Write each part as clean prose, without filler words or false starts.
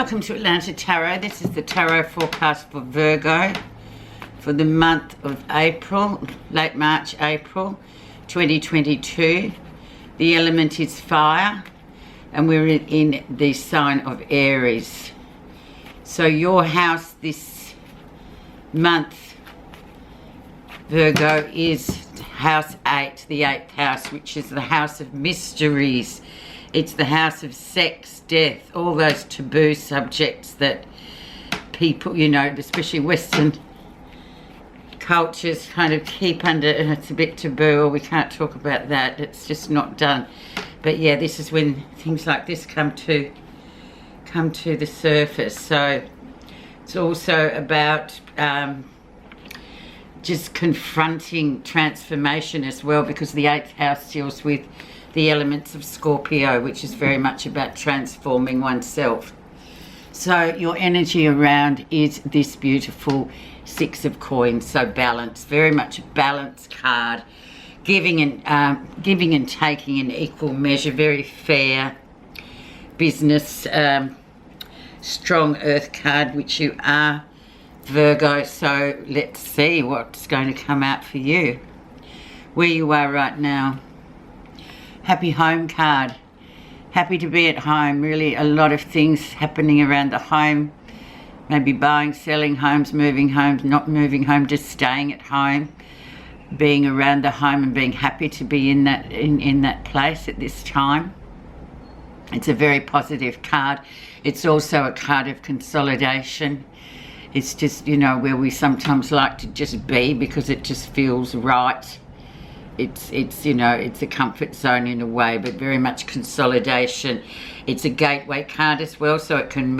welcome to Atlanta Tarot. This is the tarot forecast for Virgo for the month of April, late March, April 2022. The element is fire and we're in the sign of Aries. So your house this month, Virgo, is house 8, the 8th house, which is the house of mysteries. It's the house of sex, death, all those taboo subjects that people, you know, especially Western cultures kind of keep under. It's a bit taboo, or we can't talk about that. It's just not done. But yeah, this is when things like this come to the surface. So it's also about just confronting transformation as well, because the 8th house deals with the elements of Scorpio, which is very much about transforming oneself. So your energy around is this beautiful 6 of coins, so balance, very much a balanced card, giving and taking in equal measure, very fair business, strong earth card, which you are, Virgo. So let's see what's going to come out for you, where you are right now. Happy home card. Happy to be at home. Really a lot of things happening around the home. Maybe buying, selling homes, moving homes, not moving home, just staying at home. Being around the home and being happy to be in that place at this time. It's a very positive card. It's also a card of consolidation. It's just, you know, where we sometimes like to just be because it just feels right. It's you know, it's a comfort zone in a way, but very much consolidation. It's a gateway card as well, so it can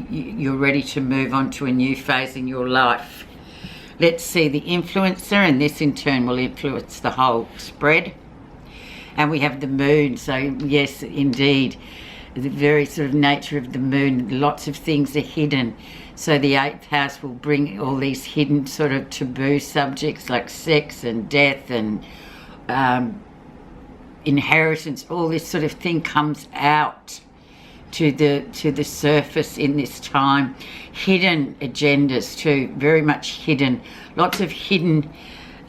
you're ready to move on to a new phase in your life. Let's see the influencer, and this in turn will influence the whole spread. And we have the moon, so yes, indeed, the very sort of nature of the moon, lots of things are hidden. So the 8th house will bring all these hidden sort of taboo subjects like sex and death and inheritance. All this sort of thing comes out to the surface in this time. Hidden agendas too, very much hidden. Lots of hidden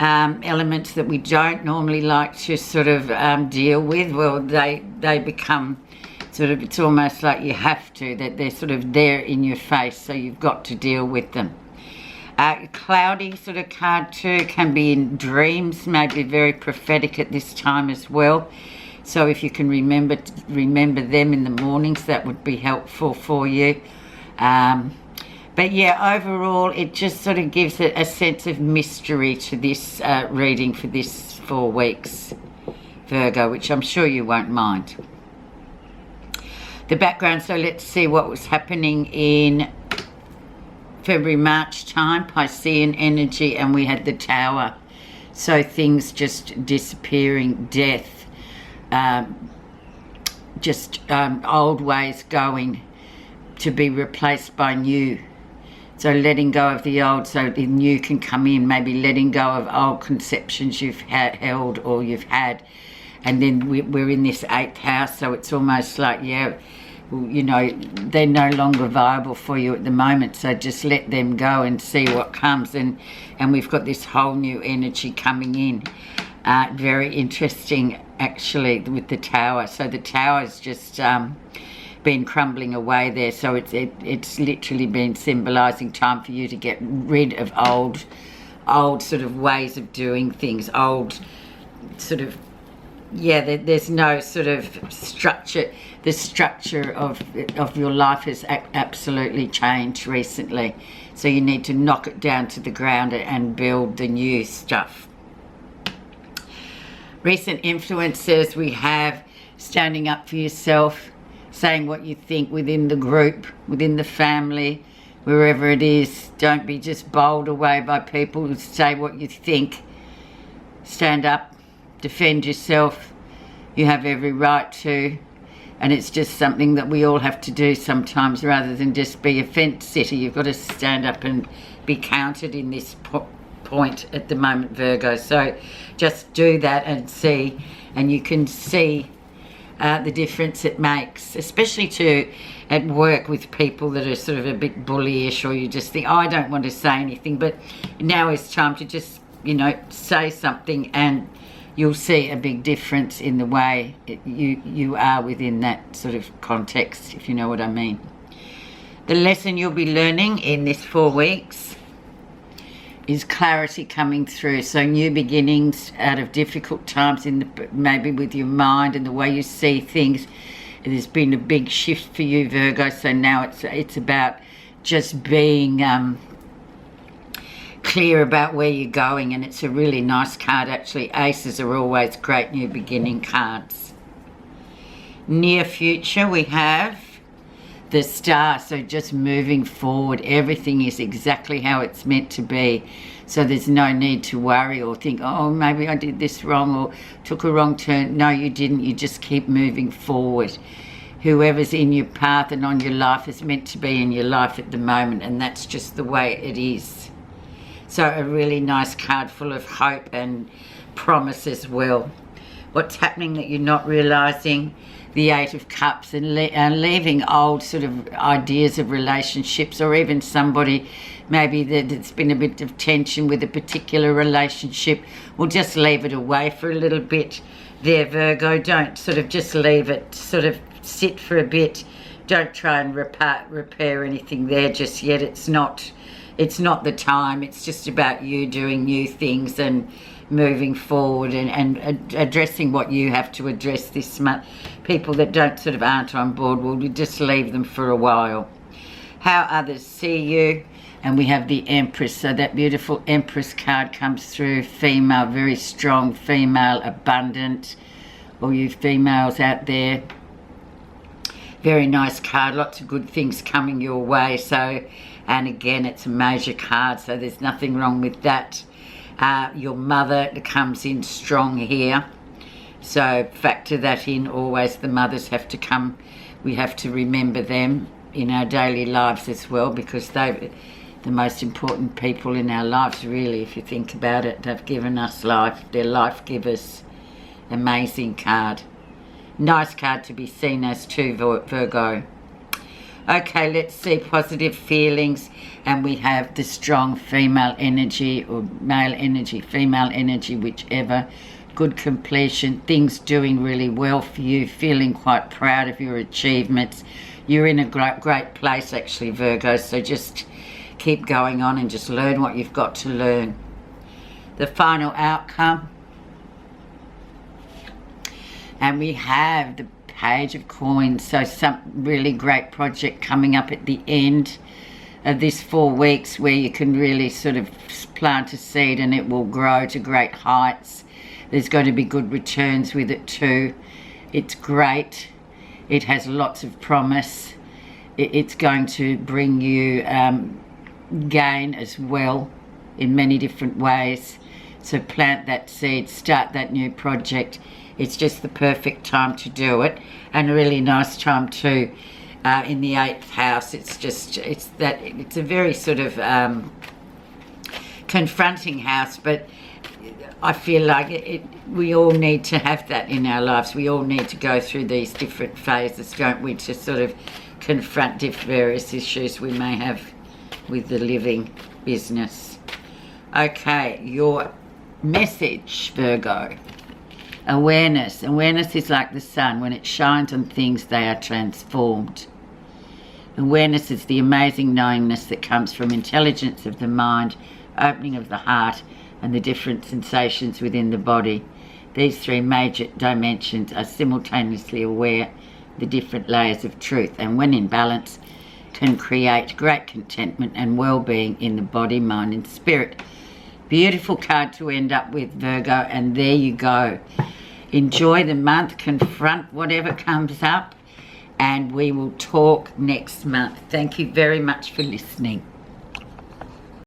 elements that we don't normally like to sort of deal with. Well, they become sort of, it's almost like you have to, that they're sort of there in your face, so you've got to deal with them. Cloudy sort of card too, can be in dreams, maybe very prophetic at this time as well. So if you can remember them in the mornings, that would be helpful for you. But yeah, overall, it just sort of gives it a sense of mystery to this reading for this 4 weeks, Virgo, which I'm sure you won't mind. The background, so let's see what was happening in February, March time, Piscean energy, and we had the Tower. So things just disappearing, death, old ways going to be replaced by new. So letting go of the old so the new can come in, maybe letting go of old conceptions you've held or you've had. And then we're in this 8th house, so it's almost like, yeah, you know, they're no longer viable for you at the moment, so just let them go and see what comes. And we've got this whole new energy coming in. Very interesting, actually, with the Tower. So the Tower's just been crumbling away there, so it's literally been symbolising time for you to get rid of old sort of ways of doing things, old sort of, yeah, there's no sort of structure. The structure of your life has absolutely changed recently. So you need to knock it down to the ground and build the new stuff. Recent influences, we have standing up for yourself, saying what you think within the group, within the family, wherever it is. Don't be just bowled away by people who say what you think. Stand up. Defend yourself. You have every right to, and it's just something that we all have to do sometimes, rather than just be a fence sitter. You've got to stand up and be counted in this point at the moment, Virgo. So just do that and see, and you can see the difference it makes, especially to at work with people that are sort of a bit bullyish, or you just think, oh, I don't want to say anything, but now is time to just, you know, say something, and you'll see a big difference in the way you are within that sort of context, if you know what I mean. The lesson you'll be learning in this 4 weeks is clarity coming through. So new beginnings out of difficult times, maybe with your mind and the way you see things. There's been a big shift for you, Virgo. So now it's about just being clear about where you're going, and it's a really nice card actually. Aces are always great new beginning cards. Near future, we have the Star, so just moving forward. Everything is exactly how it's meant to be, so there's no need to worry or think, oh, maybe I did this wrong or took a wrong turn. No, you didn't. You just keep moving forward. Whoever's in your path and on your life is meant to be in your life at the moment, and that's just the way it is. So a really nice card full of hope and promise as well. What's happening that you're not realising? The Eight of Cups, and leaving old sort of ideas of relationships, or even somebody maybe that's been a bit of tension with a particular relationship. We'll just leave it away for a little bit there, Virgo. Don't sort of just leave it, sort of sit for a bit. Don't try and repair anything there just yet. It's not the time. It's just about you doing new things and moving forward and addressing what you have to address this month. People that aren't on board, we'll just leave them for a while. How others see you. And we have the Empress, so that beautiful Empress card comes through. Female, very strong female, abundant. All you females out there, very nice card, lots of good things coming your way. So, and again, it's a major card, so there's nothing wrong with that. Your mother comes in strong here, so factor that in. Always the mothers have to come. We have to remember them in our daily lives as well, because they're the most important people in our lives, really, if you think about it. They've given us life. They're life givers. Amazing card. Nice card to be seen as too, Virgo. Okay, let's see positive feelings. And we have the strong female energy, or male energy, female energy, whichever. Good completion, things doing really well for you, feeling quite proud of your achievements. You're in a great place actually, Virgo, so just keep going on and just learn what you've got to learn. The final outcome. And we have the Page of Coins, so some really great project coming up at the end of this 4 weeks, where you can really sort of plant a seed and it will grow to great heights. There's going to be good returns with it too. It's great. It has lots of promise. It's going to bring you gain as well in many different ways. So plant that seed, start that new project. It's just the perfect time to do it, and a really nice time too. In the 8th house, it's a very sort of confronting house, but I feel like we all need to have that in our lives. We all need to go through these different phases, don't we, to sort of confront various issues we may have with the living business. Okay, your message, Virgo. Awareness. Awareness is like the sun. When it shines on things, they are transformed. Awareness is the amazing knowingness that comes from intelligence of the mind, opening of the heart, and the different sensations within the body. These 3 major dimensions are simultaneously aware of the different layers of truth, and when in balance, can create great contentment and well-being in the body, mind, and spirit. Beautiful card to end up with, Virgo, and there you go. Enjoy the month, confront whatever comes up, and we will talk next month. Thank you very much for listening.